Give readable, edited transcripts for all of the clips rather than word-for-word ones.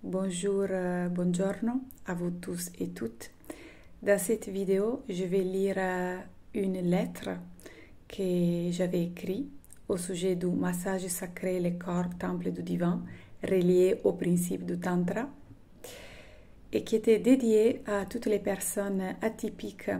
Bonjour, buongiorno à vous tous et toutes. Dans cette vidéo, je vais lire une lettre que j'avais écrite au sujet du massage sacré, le corps, temple du divin, relié au principe du Tantra, et qui était dédiée à toutes les personnes atypiques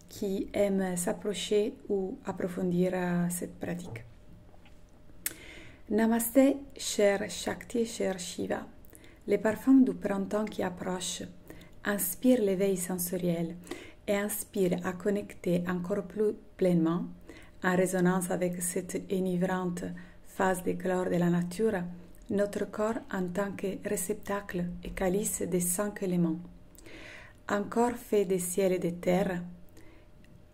qui aiment s'approcher ou approfondir cette pratique. Namasté, cher Shakti, cher Shiva. Les parfums du printemps qui approche inspirent l'éveil sensoriel et inspirent à connecter encore plus pleinement, en résonance avec cette enivrante phase d'éclore de la nature, notre corps en tant que réceptacle et calice des 5 éléments. Un corps fait de ciel et de terre,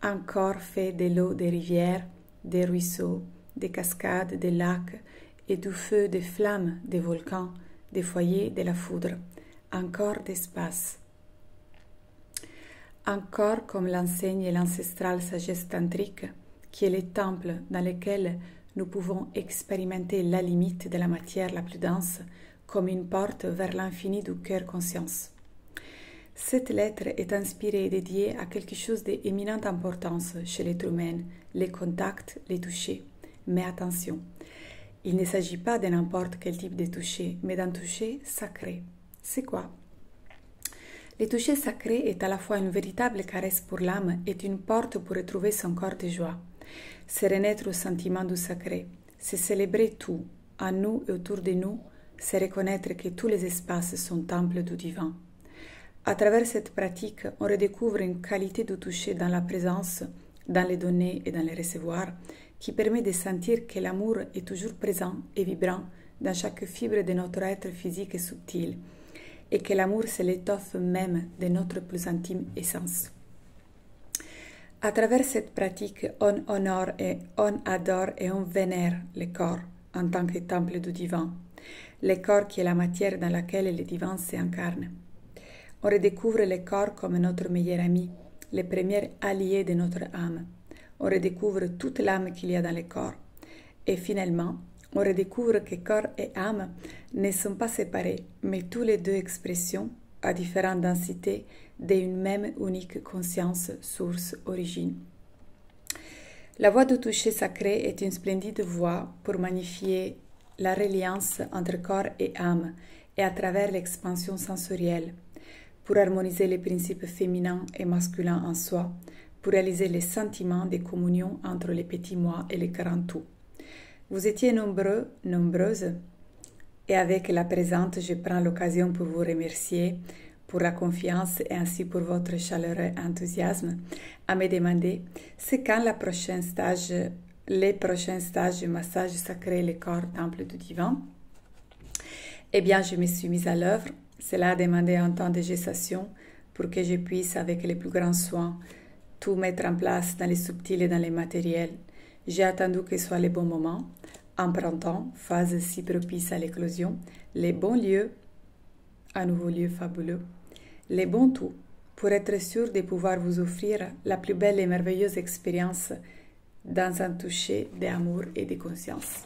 un corps fait de l'eau des rivières, des ruisseaux, des cascades, des lacs et du feu, des flammes, des volcans, des foyers, de la foudre, un corps d'espace. Un corps comme l'enseigne l'ancestrale sagesse tantrique, qui est le temple dans lequel nous pouvons expérimenter la limite de la matière la plus dense comme une porte vers l'infini du cœur-conscience. Cette lettre est inspirée et dédiée à quelque chose d'éminente importance chez l'être humain, les contacts, les touchés. Mais attention, il ne s'agit pas de n'importe quel type de toucher, mais d'un toucher sacré. C'est quoi? Le toucher sacré est à la fois une véritable caresse pour l'âme et une porte pour retrouver son corps de joie. C'est renaître au sentiment du sacré, c'est célébrer tout, en nous et autour de nous, c'est reconnaître que tous les espaces sont temples du divin. À travers cette pratique, on redécouvre une qualité du toucher dans la présence, dans les donner et dans les recevoir, qui permet de sentir que l'amour est toujours présent et vibrant dans chaque fibre de notre être physique et subtil, et que l'amour c'est l'étoffe même de notre plus intime essence. À travers cette pratique, on honore et on adore et on vénère le corps en tant que temple du divin, le corps qui est la matière dans laquelle le divin s'incarne. On redécouvre le corps comme notre meilleur ami, le premier allié de notre âme. On redécouvre toute l'âme qu'il y a dans le corps. Et finalement, on redécouvre que corps et âme ne sont pas séparés, mais tous les deux expressions, à différentes densités, d'une même unique conscience, source, origine. La voie du toucher sacré est une splendide voie pour magnifier la reliance entre corps et âme, et à travers l'expansion sensorielle, pour harmoniser les principes féminins et masculins en soi, pour réaliser les sentiments de communion entre les petits moi et les grands tout. Vous étiez nombreux, nombreuses, et avec la présente, je prends l'occasion pour vous remercier pour la confiance et ainsi pour votre chaleureux enthousiasme à me demander c'est quand les prochains stages de massage sacré le corps temple du divin. Eh bien, je me suis mise à l'œuvre. Cela a demandé un temps de gestation pour que je puisse, avec les plus grands soins, tout mettre en place dans les subtils et dans les matériels. J'ai attendu que soit le bon moment, en printemps, phase si propice à l'éclosion, les bons lieux, un nouveau lieu fabuleux, les bons tout, pour être sûr de pouvoir vous offrir la plus belle et merveilleuse expérience dans un toucher d'amour et de conscience.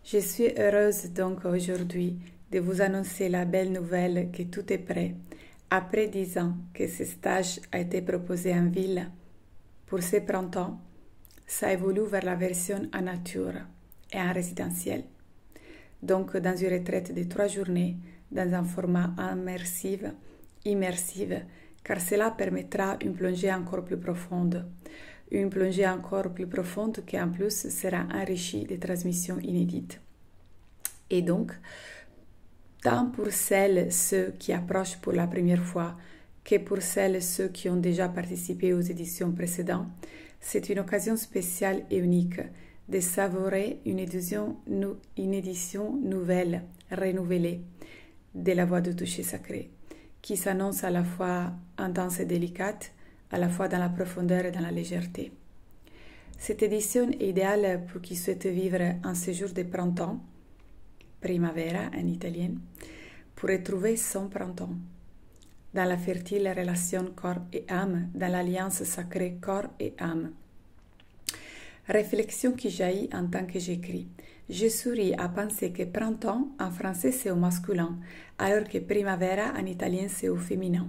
Je suis heureuse donc aujourd'hui de vous annoncer la belle nouvelle que tout est prêt. Après 10 ans que ce stage a été proposé en ville, pour ce printemps, ça évolue vers la version en nature et en résidentiel. Donc dans une retraite de 3 journées, dans un format immersif, car cela permettra une plongée encore plus profonde. Une plongée encore plus profonde qui en plus sera enrichie de transmissions inédites. Et donc, tant pour celles, ceux qui approchent pour la première fois, que pour celles, ceux qui ont déjà participé aux éditions précédentes, c'est une occasion spéciale et unique de savourer une édition nouvelle, renouvelée, de la voie du toucher sacré, qui s'annonce à la fois intense et délicate, à la fois dans la profondeur et dans la légèreté. Cette édition est idéale pour qui souhaite vivre un séjour de printemps, primavera en italien, pour retrouver son printemps, dans la fertile relation corps et âme, dans l'alliance sacrée corps et âme. Réflexion qui jaillit en tant que j'écris. Je souris à penser que printemps en français c'est au masculin, alors que primavera en italien c'est au féminin.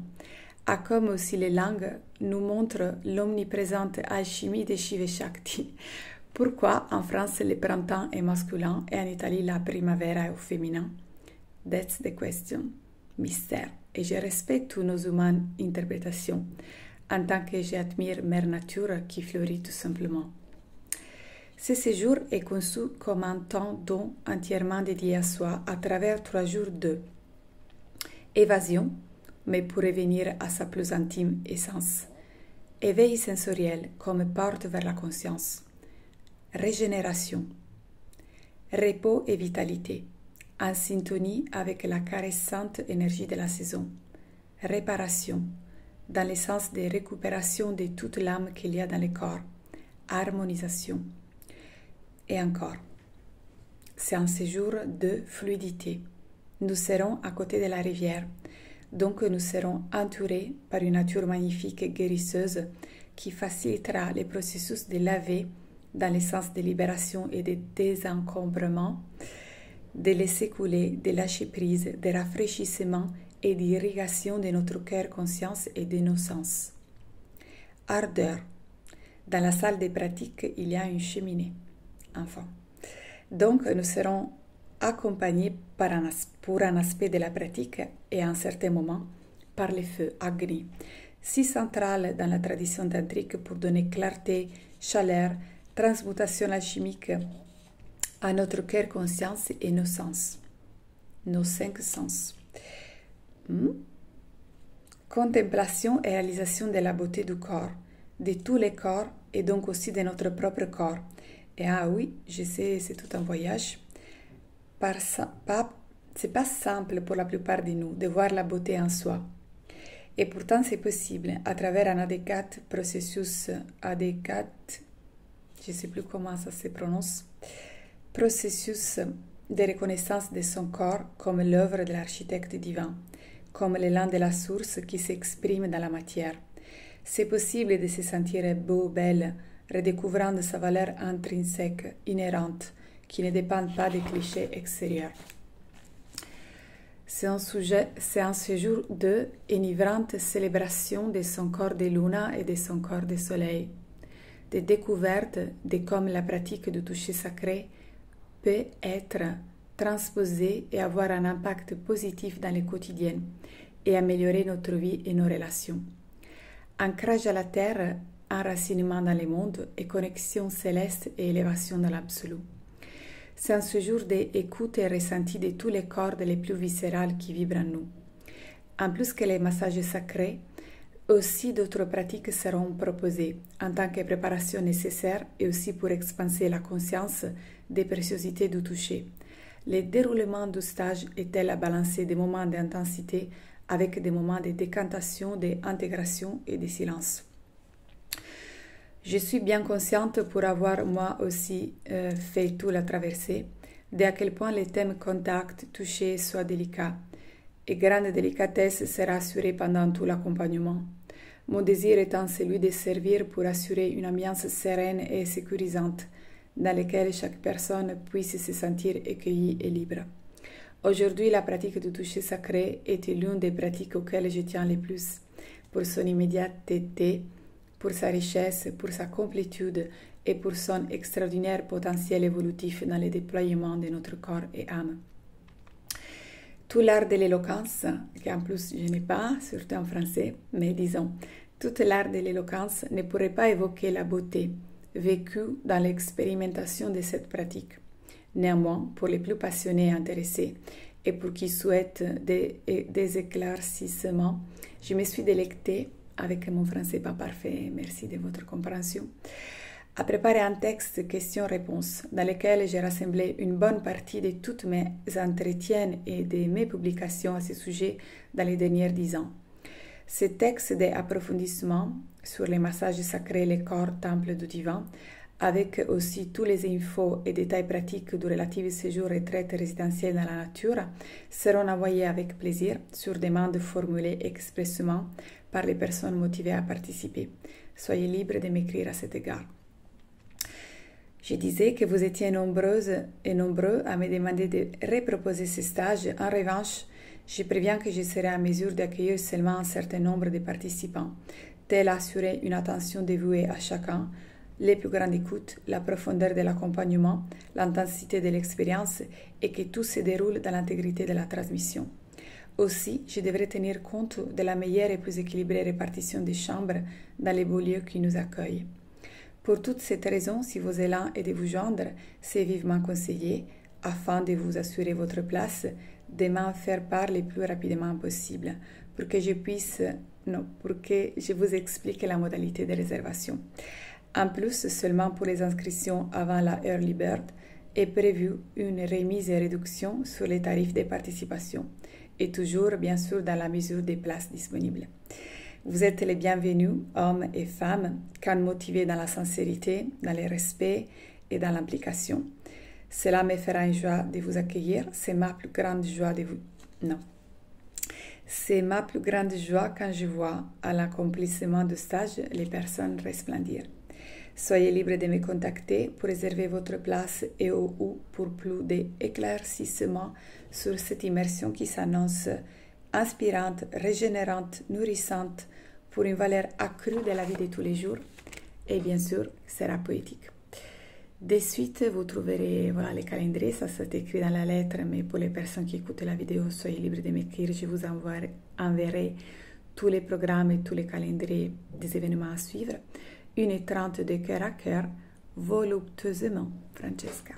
À comme aussi les langues nous montrent l'omniprésente alchimie de Shiva Shakti. Pourquoi en France le printemps est masculin et en Italie la primavera est au féminin? That's the question. Mystère. Et je respecte toutes nos humaines interprétations, en tant que j'admire Mère Nature qui fleurit tout simplement. Ce séjour est conçu comme un temps don entièrement dédié à soi à travers 3 jours de évasion, mais pour revenir à sa plus intime essence. Éveil sensoriel comme porte vers la conscience. Régénération. Repos et vitalité, en syntonie avec la caressante énergie de la saison. Réparation, dans le sens de récupération de toute l'âme qu'il y a dans le corps. Harmonisation. Et encore, c'est un séjour de fluidité. Nous serons à côté de la rivière, donc nous serons entourés par une nature magnifique et guérisseuse qui facilitera le processus de laver dans le sens de libération et de désencombrement, de laisser couler, de lâcher prise, de rafraîchissement et d'irrigation de notre cœur conscience et de nos sens. Ardeur. Dans la salle des pratiques, il y a une cheminée. Enfin. Donc, nous serons accompagnés pour un aspect de la pratique et à un certain moment par le feu Agni, si central dans la tradition tantrique pour donner clarté, chaleur, transmutation alchimique à notre cœur conscience et nos sens, nos 5 sens. Contemplation et réalisation de la beauté du corps, de tous les corps et donc aussi de notre propre corps. Et ah oui, je sais, c'est tout un voyage. C'est pas simple pour la plupart de nous de voir la beauté en soi. Et pourtant, c'est possible à travers un adéquat processus, je ne sais plus comment ça se prononce, processus de reconnaissance de son corps comme l'œuvre de l'architecte divin, comme l'élan de la source qui s'exprime dans la matière. C'est possible de se sentir beau, belle, redécouvrant de sa valeur intrinsèque, inhérente, qui ne dépend pas des clichés extérieurs. C'est un séjour de enivrante célébration de son corps de luna et de son corps de soleil, de découverte de comme la pratique du toucher sacré peut être transposée et avoir un impact positif dans le quotidien et améliorer notre vie et nos relations. Ancrage à la terre, enracinement dans le monde et connexion céleste et élévation dans l'absolu. C'est un séjour d'écoute et ressenti de tous les cordes les plus viscérales qui vibrent en nous. En plus que les massages sacrés, aussi d'autres pratiques seront proposées en tant que préparation nécessaire et aussi pour expanser la conscience des préciosités du toucher. Le déroulement du stage est-elle à balancer des moments d'intensité avec des moments de décantation, d'intégration et de silence. Je suis bien consciente pour avoir moi aussi fait toute la traversée, d'à quel point les thèmes contact, toucher soient délicats. Et grande délicatesse sera assurée pendant tout l'accompagnement. Mon désir étant celui de servir pour assurer une ambiance sereine et sécurisante, dans laquelle chaque personne puisse se sentir accueillie et libre. Aujourd'hui, la pratique du toucher sacré est l'une des pratiques auxquelles je tiens le plus, pour son immédiateté, pour sa richesse, pour sa complétude et pour son extraordinaire potentiel évolutif dans le déploiement de notre corps et âme. Tout l'art de l'éloquence, qu'en plus je n'ai pas, surtout en français, mais disons, tout l'art de l'éloquence ne pourrait pas évoquer la beauté vécue dans l'expérimentation de cette pratique. Néanmoins, pour les plus passionnés et intéressés, et pour qui souhaitent des éclaircissements, je me suis délectée, avec mon français pas parfait, merci de votre compréhension, à préparer un texte questions-réponses dans lequel j'ai rassemblé une bonne partie de toutes mes entretiens et de mes publications à ce sujet dans les derniers 10 ans. Ce texte d'approfondissement sur les massages sacrés, les corps, temples du divin, avec aussi tous les infos et détails pratiques du relatif séjour retraite résidentielle dans la nature, seront envoyés avec plaisir sur demande formulée expressément par les personnes motivées à participer. Soyez libres de m'écrire à cet égard. Je disais que vous étiez nombreuses et nombreux à me demander de reproposer ce stage. En revanche, je préviens que je serai à mesure d'accueillir seulement un certain nombre de participants, tel assurer une attention dévouée à chacun, les plus grandes écoutes, la profondeur de l'accompagnement, l'intensité de l'expérience et que tout se déroule dans l'intégrité de la transmission. Aussi, je devrais tenir compte de la meilleure et plus équilibrée répartition des chambres dans les beaux lieux qui nous accueillent. Pour toutes ces raisons, si vos élans est de vous joindre, c'est vivement conseillé, afin de vous assurer votre place, de m'en faire part le plus rapidement possible, pour que je vous explique la modalité de réservation. En plus, seulement pour les inscriptions avant la Early Bird, est prévue une remise et réduction sur les tarifs de participation, et toujours, bien sûr, dans la mesure des places disponibles. Vous êtes les bienvenus, hommes et femmes, quand motivés dans la sincérité, dans le respect et dans l'implication. Cela me fera une joie de vous accueillir. C'est ma plus grande joie C'est ma plus grande joie quand je vois à l'accomplissement du stage les personnes resplendir. Soyez libre de me contacter pour réserver votre place et ou pour plus d'éclaircissements sur cette immersion qui s'annonce inspirante, régénérante, nourrissante, pour une valeur accrue de la vie de tous les jours et bien sûr sera poétique. De suite, vous trouverez les calendriers, ça c'est écrit dans la lettre, mais pour les personnes qui écoutent la vidéo, soyez libres de m'écrire, je vous enverrai tous les programmes et tous les calendriers des événements à suivre. 1h30 de cœur à cœur, voluptueusement, Francesca.